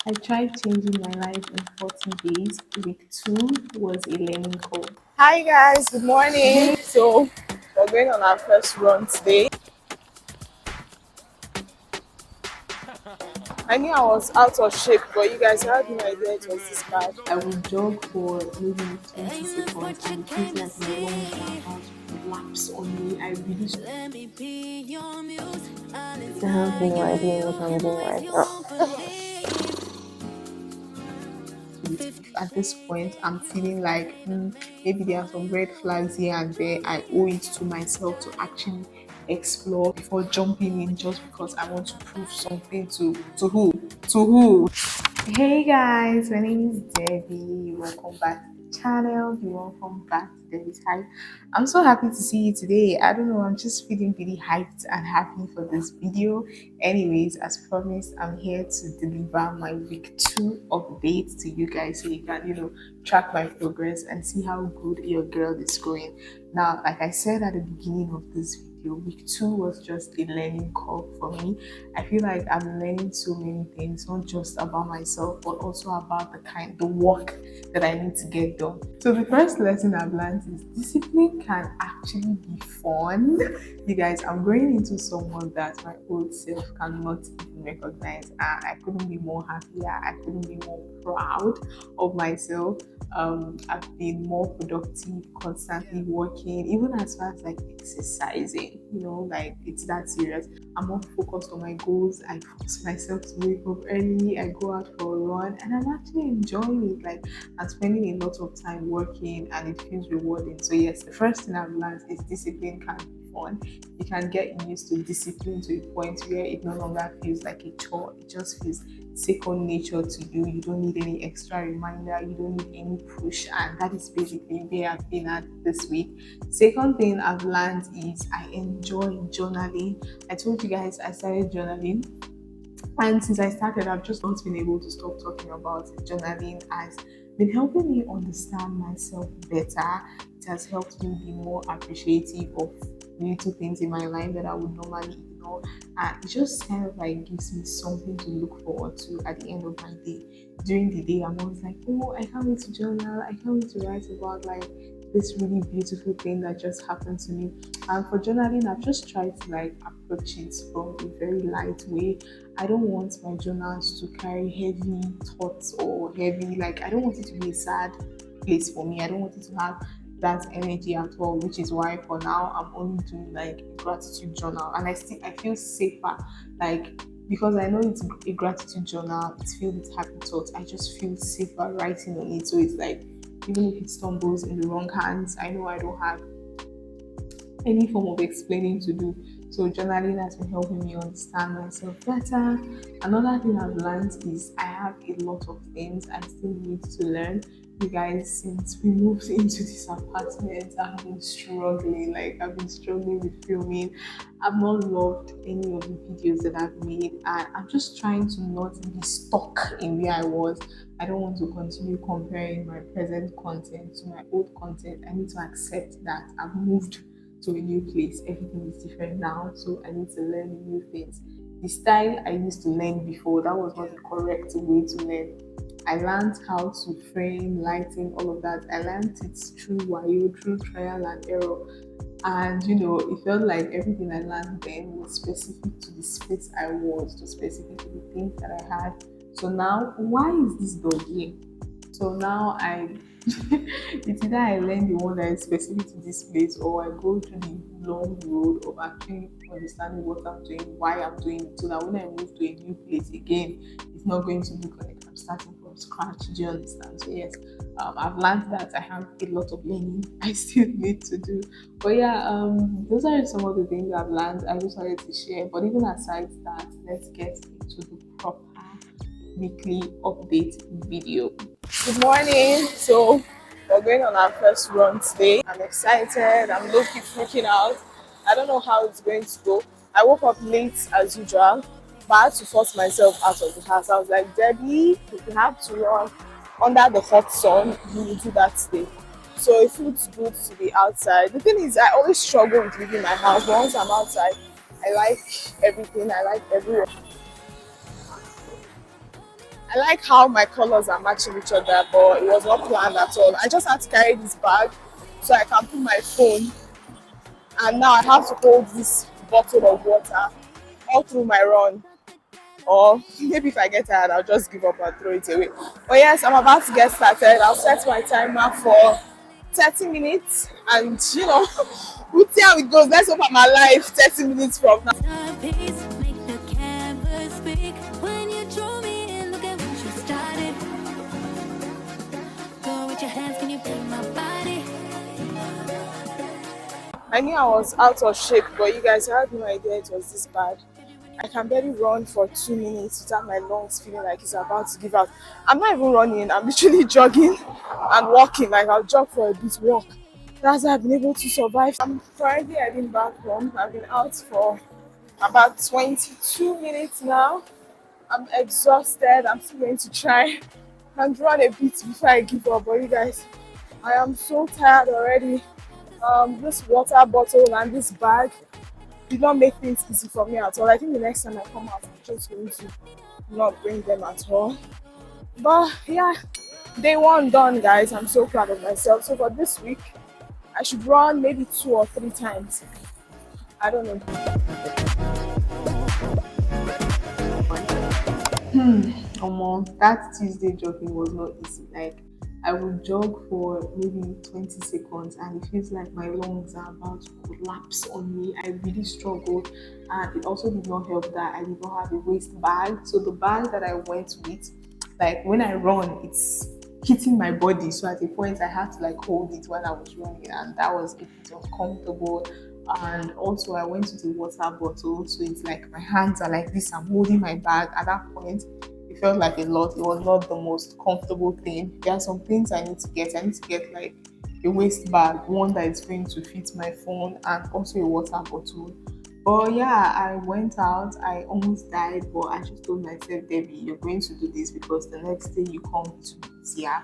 I tried changing my life in 40 days. Week 2 was a learning curve. Hi guys, good morning. So we're going on our first run today. I knew I was out of shape, but you guys had no idea it was this bad. I would jog for maybe 20 seconds and it feels like my lungs are about to collapse on me. I really I have no idea what I'm doing right now. at this point I'm feeling like maybe there are some red flags here and there. I owe it to myself to actually explore before jumping in just because I want to prove something to who? To who? Hey guys, my name is Debbie. Welcome back to the channel. Welcome back to Debbie's Hive. I'm so happy to see you today. I don't know, I'm just feeling really hyped and happy for this video. Anyways, as promised, I'm here to deliver my week 2 update to you guys so you can, track my progress and see how good your girl is going. Now, like I said at the beginning of this video, week 2 was just a learning curve for me. I feel like I'm learning so many things, not just about myself, but also about the work that I need to get done. So the first lesson I've learned is discipline can actually be fun. You guys, I'm going into someone that my old self cannot even recognize. And I couldn't be more happier. I couldn't be more proud of myself. I've been more productive, constantly working, even as far as like exercising, like it's that serious. I'm more focused on my goals. I force myself to wake up early. I go out for a run and I'm actually enjoying it. Like I'm spending a lot of time working and it feels rewarding. So yes, the first thing I've learned is discipline can be fun. You can get used to discipline to a point where it no longer feels like a chore. It just feels second nature to you. You don't need any extra reminder. You don't need any push. And that is basically where I've been at this week. Second thing I've learned is I enjoy journaling. I told you guys I started journaling. And since I started, I've just not been able to stop talking about it. Journaling has been helping me understand myself better. It has helped me be more appreciative of little things in my life that I would normally ignore. And it just kind of like gives me something to look forward to at the end of my day. During the day, I'm always like, oh, I can't wait to journal. I can't wait to write about like this really beautiful thing that just happened to me. And for journaling, I've just tried to like approach it from a very light way. I don't want my journals to carry heavy thoughts or heavy, like I don't want it to be a sad place for me. I don't want it to have that energy at all, which is why for now I'm only doing like a gratitude journal. And I feel safer, like because I know it's a gratitude journal, it's filled with happy thoughts. I just feel safer writing on it. So it's like even if it stumbles in the wrong hands, I know I don't have any form of explaining to do. So journaling has been helping me understand myself better. Another thing I've learned is I have a lot of things I still need to learn. You guys, since we moved into this apartment, I've been struggling. Like I've been struggling with filming. I've not loved any of the videos that I've made, and I'm just trying to not be stuck in where I was. I don't want to continue comparing my present content to my old content. I need to accept that I've moved to a new place. Everything is different now, so I need to learn new things. The style I used to learn before, that was not the correct way to learn. I learned how to frame, lighting, all of that. I learned it through wayo, through trial and error. And it felt like everything I learned then was specific to the space I was, to specific to the things that I had. So now, why is this dog here? So now it's either I learn the one that is specific to this place or I go through the long road of actually understanding what I'm doing, why I'm doing it, so that when I move to a new place again, it's not going to look like I'm starting from scratch. Do you understand? So yes, I've learned that I have a lot of learning I still need to do. But yeah, those are some of the things I've learned. I just wanted to share. But even aside that, let's get into the proper weekly update video. Good morning. So we're going on our first run today. I'm excited. I'm low-key freaking out. I don't know how it's going to go. I woke up late as usual, but I had to force myself out of the house. I was like, Debbie, if you have to run under the hot sun, you will do that today. So it feels good to be outside. The thing is, I always struggle with leaving my house. But once I'm outside, I like everything. I like everyone. I like how my colors are matching each other, but it was not planned at all. I just had to carry this bag so I can put my phone, and now I have to hold this bottle of water all through my run. Or maybe if I get tired, I'll just give up and throw it away. But yes, I'm about to get started. I'll set my timer for 30 minutes, and we'll see how it goes. Let's hope I'm alive 30 minutes from now. Timepiece, make the canvas speak. When you draw me in, look at what you started. Go with your hands, can you feel my body? I knew I was out of shape, but you guys had no idea it was this bad. I can barely run for 2 minutes without my lungs feeling like it's about to give out. I'm not even running, I'm literally jogging and walking. Like I'll jog for a bit, walk. That's how I've been able to survive. I'm currently heading back home. I've been out for about 22 minutes now. I'm exhausted. I'm still going to try and run a bit before I give up. But you guys, I am so tired already. This water bottle and this bag did not make things easy for me at all. I think the next time I come out, I'm just going to not bring them at all. But yeah, day one done, guys. I'm so proud of myself. So for this week, I should run maybe 2 or 3 times. I don't know. That Tuesday jogging was not easy. Like I would jog for maybe 20 seconds and it feels like my lungs are about to collapse on me. I really struggled, and it also did not help that I did not have a waist bag. So the bag that I went with, like when I run, it's hitting my body. So at a point I had to like hold it while I was running, and that was a bit uncomfortable. And also I went with a water bottle, so it's like my hands are like this, I'm holding my bag. At that point it felt like a lot. It was not the most comfortable thing. There are some things I need to get. I need to get like a waist bag, one that is going to fit my phone, and also a water bottle. But yeah, I went out. I almost died, but I just told myself, Debbie, you're going to do this because the next day you come to easier.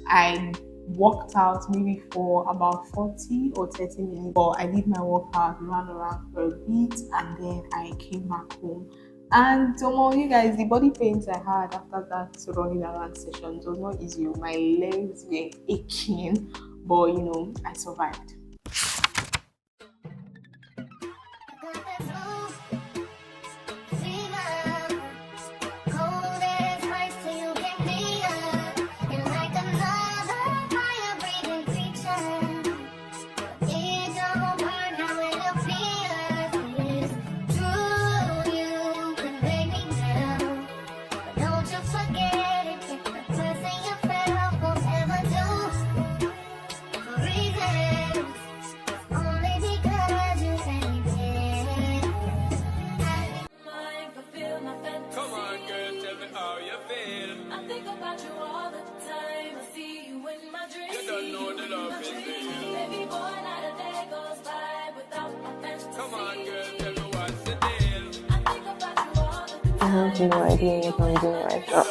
I walked out maybe for about 40 or 30 minutes, but I did my workout, ran around for a bit, and then I came back home. And you guys, the body pains I had after that running around session was not easy. My legs were aching, but I survived. Come on, girl, tell me how you feel. I think about you all the time. I see you in my dreams. You don't know the love is real. Baby boy, not a day goes by without my fantasy. Come on, girl, tell me what's the deal. I think about you all the time. I have no idea what I'm doing right now.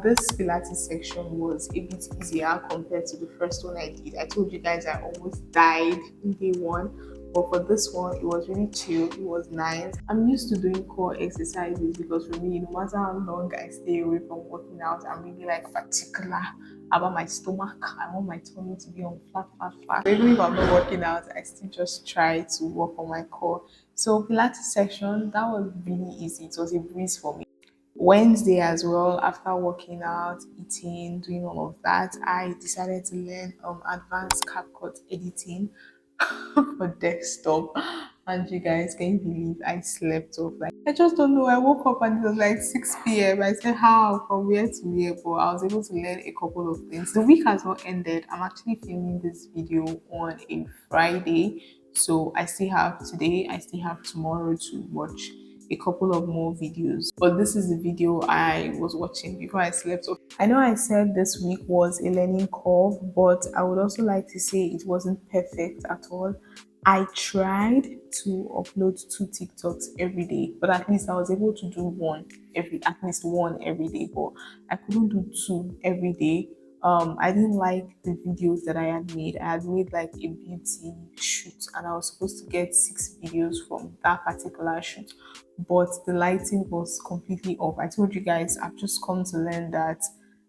This Pilates section was a bit easier compared to the first one I did. I told you guys I almost died in day one, but for this one, it was really chill. It was nice. I'm used to doing core exercises because for me, no matter how long I stay away from working out, I'm really like particular about my stomach. I want my tummy to be on flat, flat, flat. Even if I'm not working out, I still just try to work on my core. So Pilates section, that was really easy. It was a breeze for me. Wednesday as well, after working out, eating, doing all of that, I decided to learn advanced CapCut editing for desktop. And you guys, can you believe I slept off? Like I just don't know. I woke up and it was like 6 p.m. I said, how from where to where? But I was able to learn a couple of things. The week has not ended. I'm actually filming this video on a Friday. So I still have today, I still have tomorrow to watch a couple of more videos. But this is the video I was watching before I slept off. I know I said this week was a learning curve, but I would also like to say it wasn't perfect at all. I tried to upload 2 TikToks every day, but at least I was able to do at least one every day, but I couldn't do two every day. I didn't like the videos that I had made. I had made like a beauty shoot, and I was supposed to get 6 videos from that particular shoot, but the lighting was completely off. I told you guys I've just come to learn that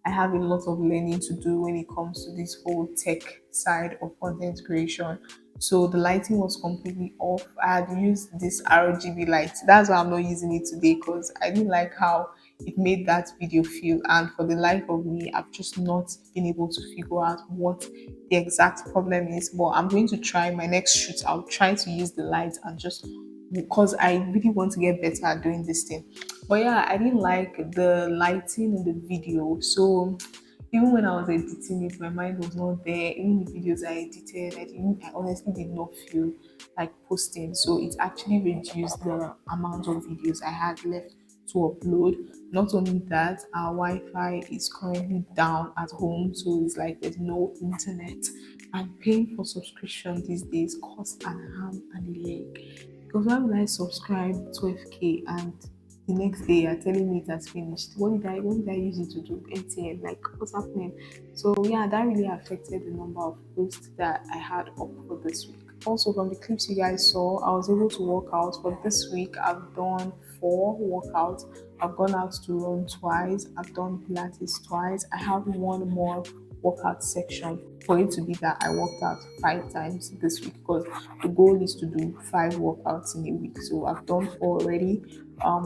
I have a lot of learning to do when it comes to this whole tech side of content creation. So the lighting was completely off. I had used this RGB light. That's why I'm not using it today, because I didn't like how it made that video feel. And for the life of me, I've just not been able to figure out what the exact problem is. But I'm going to try my next shoot. I'll try to use the light and just, because I really want to get better at doing this thing. But yeah, I didn't like the lighting in the video. So even when I was editing it, my mind was not there. Even the videos I edited, I honestly did not feel like posting. So it actually reduced the amount of videos I had left to upload. Not only that, our Wi-Fi is currently down at home, so it's like there's no internet. And paying for subscription these days costs an arm and a leg. Because why would I subscribe 12K and the next day you're telling me it has finished? What did I use it to do? ATM, like what's happening? So yeah, that really affected the number of posts that I had up for this week. Also, from the clips you guys saw, I was able to work out. For this week, I've done 4 workouts. I've gone out to run twice. I've done Pilates twice. I have one more workout section for it to be that I worked out 5 times this week, because the goal is to do 5 workouts in a week. So I've done 4 already.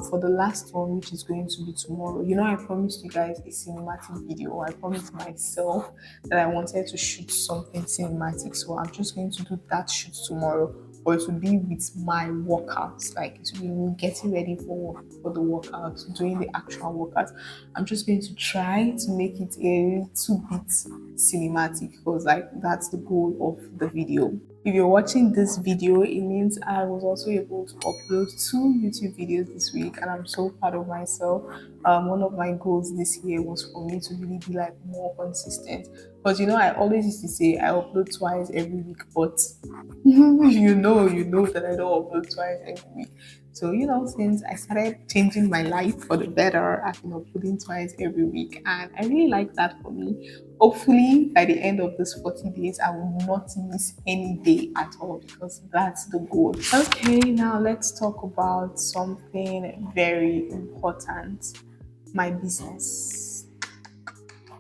For the last one, which is going to be tomorrow, I promised you guys a cinematic video. I promised myself that I wanted to shoot something cinematic. So I'm just going to do that shoot tomorrow, or it will be with my workouts. Like it will be me getting ready for the workout, doing the actual workout. I'm just going to try to make it a little bit cinematic, because like that's the goal of the video. If you're watching this video, it means I was also able to upload 2 YouTube videos this week, and I'm so proud of myself. One of my goals this year was for me to really be like more consistent, because I always used to say I upload twice every week, but you know that I don't upload twice every week. So, since I started changing my life for the better, I've been uploading twice every week. And I really like that for me. Hopefully, by the end of this 40 days, I will not miss any day at all, because that's the goal. Okay, now let's talk about something very important: my business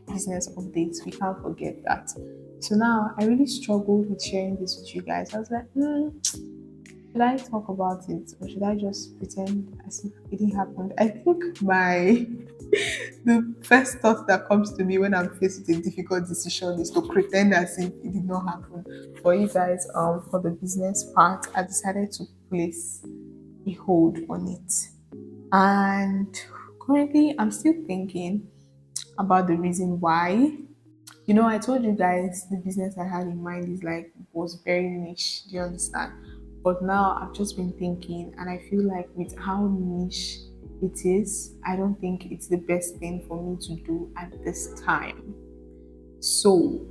updates. We can't forget that. So now I really struggled with sharing this with you guys. I was like, should I talk about it, or should I just pretend as if it didn't happen? I think the first thought that comes to me when I'm faced with a difficult decision is to pretend as if it did not happen. For you guys, for the business part, I decided to place a hold on it. And currently I'm still thinking about the reason why. I told you guys the business I had in mind was very niche. Do you understand? But now I've just been thinking, and I feel like with how niche it is, I don't think it's the best thing for me to do at this time. So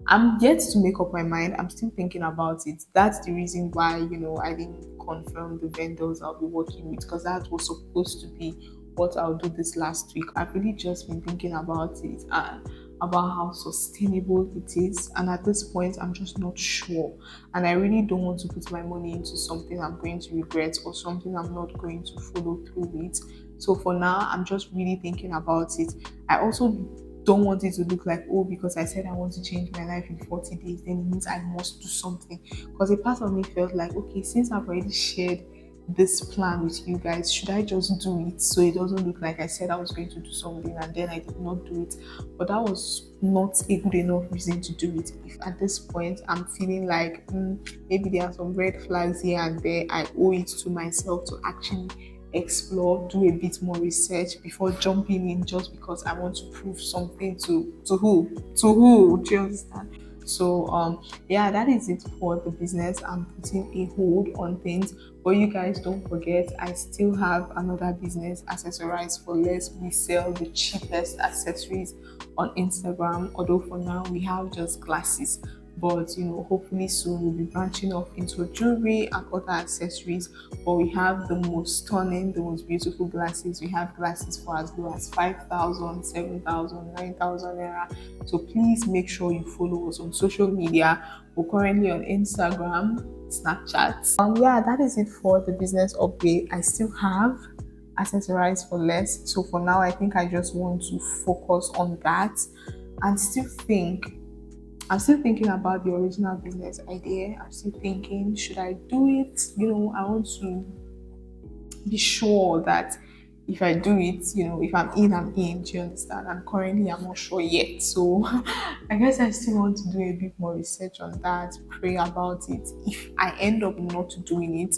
I'm yet to make up my mind. I'm still thinking about it. That's the reason why, I didn't confirm the vendors I'll be working with, because that was supposed to be what I'll do this last week. I've really just been thinking about it and about how sustainable it is. And at this point, I'm just not sure. And I really don't want to put my money into something I'm going to regret, or something I'm not going to follow through with. So for now, I'm just really thinking about it. I also don't want it to look like, oh, because I said I want to change my life in 40 days, then it means I must do something. Because a part of me felt like, okay, since I've already shared this plan with you guys, should I just do it so it doesn't look like I said I was going to do something and then I did not do it? But that was not a good enough reason to do it. If at this point I'm feeling like maybe there are some red flags here and there, I owe it to myself to actually explore, do a bit more research before jumping in, just because I want to prove something to who? To who? Do you understand? So yeah, that is it for the business. I'm putting a hold on things. But you guys don't forget, I still have another business, Accessorize for Less. We sell the cheapest accessories on Instagram. Although for now we have just glasses. but hopefully soon we'll be branching off into jewelry and other accessories. But we have the most stunning, the most beautiful glasses. We have glasses for as low as 5,000, 7,000, 9,000 naira. So please make sure you follow us on social media. We're currently on Instagram, Snapchat. Yeah, that is it for the business update. I still have accessorize for less. So for now, I think I just want to focus on that and still think. I'm still thinking about the original business idea. I'm still thinking, should I do it? I want to be sure that if I do it, if I'm in, I'm in. Do you understand? And currently, I'm not sure yet. So I guess I still want to do a bit more research on that, pray about it. If I end up not doing it,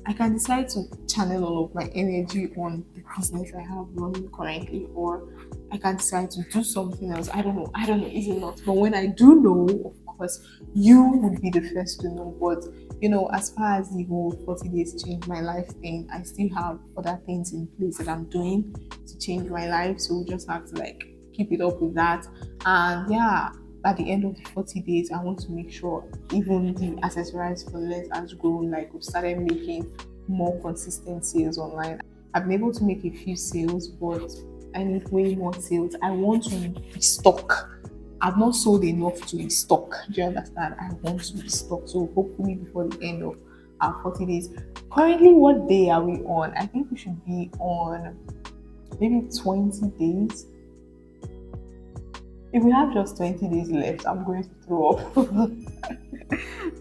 I can decide to channel all of my energy on the business I have running currently, or I can decide to do something else. I don't know. I don't know. Is it not? But when I do know, of course, you would be the first to know. But as far as the whole 40 days change my life thing, I still have other things in place that I'm doing to change my life. So we just have to keep it up with that. And yeah, at the end of the 40 days, I want to make sure even the accessorize for less has grown. Like we've started making more consistent sales online. I've been able to make a few sales, but I need way more sales. I want to restock. I've not sold enough to restock. Do you understand? I want to restock. So hopefully before the end of our 40 days. Currently, what day are we on? I think we should be on maybe 20 days. If we have just 20 days left, I'm going to throw up.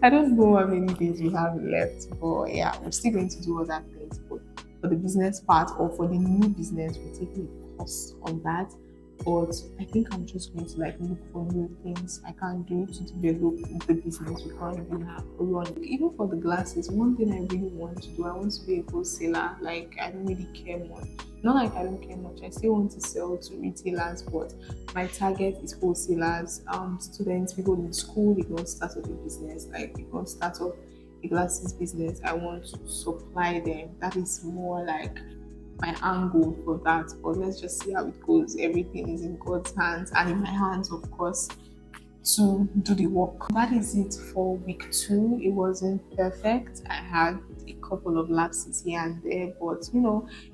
I don't know how many days we have left, but yeah, we're still going to do other things. But for the business part or for the new business, we're taking a pause on that. But I think I'm just going to look for new things I can do to develop the business we currently have running. Even for the glasses, one thing I really want to do, I want to be a wholesaler. I don't really care much. Not like I don't care much. I still want to sell to retailers, but my target is wholesalers. Students, people in school, they want to start up a business. They want to start up a glasses business. I want to supply them. That is more my angle for that. But let's just see how it goes. Everything is in God's hands and in my hands, of course, to do the work. That is it for week 2. It wasn't perfect. I had a couple of lapses here and there, but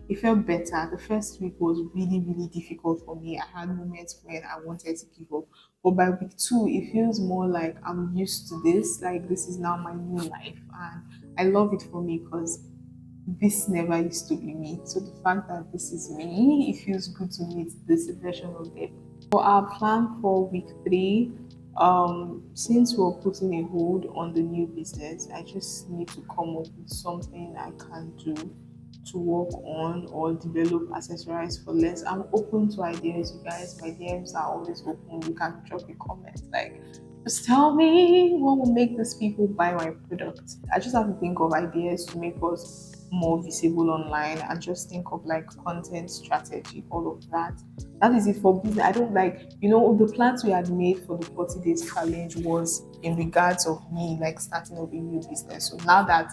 it felt better. The first week was really, really difficult for me. I had moments when I wanted to give up. But by week 2, it feels more like I'm used to this. This is now my new life. And I love it for me because this never used to be me. So the fact that this is me, it feels good to meet this version of it. For our plan for week 3, since we're putting a hold on the new business, I just need to come up with something I can do to work on or develop accessorize for less. I'm open to ideas, you guys. My DMs are always open. You can drop a comment. Just tell me what will make these people buy my product. I just have to think of ideas to make us more visible online and just think of content strategy, all of that. That is it for business. I don't the plans we had made for the 40 days challenge was in regards of me starting up a new business. So now that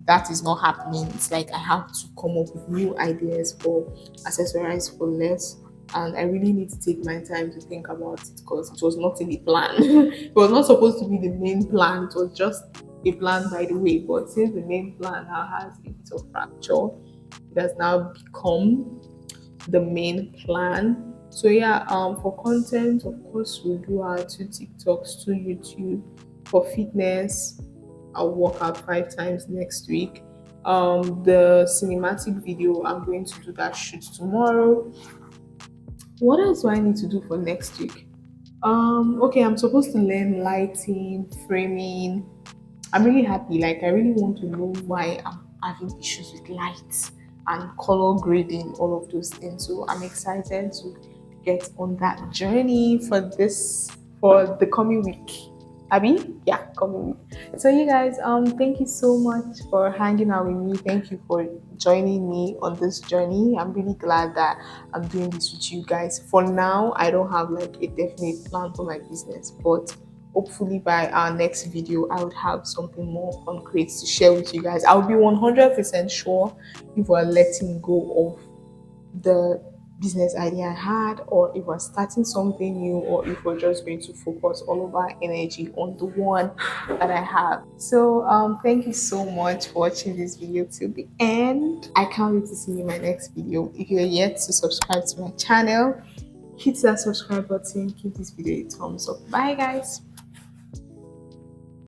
that is not happening, it's I have to come up with new ideas for accessorize for less. And I really need to take my time to think about it because it was not in the plan. It was not supposed to be the main plan. It was just a plan, by the way. But since the main plan now has a bit of fracture, it has now become the main plan. So yeah, for content, of course, we'll do our 2 TikToks, 2 YouTube. For fitness, I'll work out 5 times next week. The cinematic video, I'm going to do that shoot tomorrow. What else do I need to do for next week? Okay, I'm supposed to learn lighting, framing. I'm really happy. I really want to know why I'm having issues with lights and color grading, all of those things. So I'm excited to get on that journey for the coming week. Abby? Yeah, coming week. So you guys, thank you so much for hanging out with me. Thank you for joining me on this journey. I'm really glad that I'm doing this with you guys. For now, I don't have a definite plan for my business, but hopefully by our next video, I would have something more concrete to share with you guys. I'll be 100% sure if we're letting go of the business idea I had, or if we're starting something new, or if we're just going to focus all of our energy on the one that I have. So thank you so much for watching this video till the end. I can't wait to see you in my next video. If you're yet to subscribe to my channel, hit that subscribe button, give this video a thumbs up. Bye guys.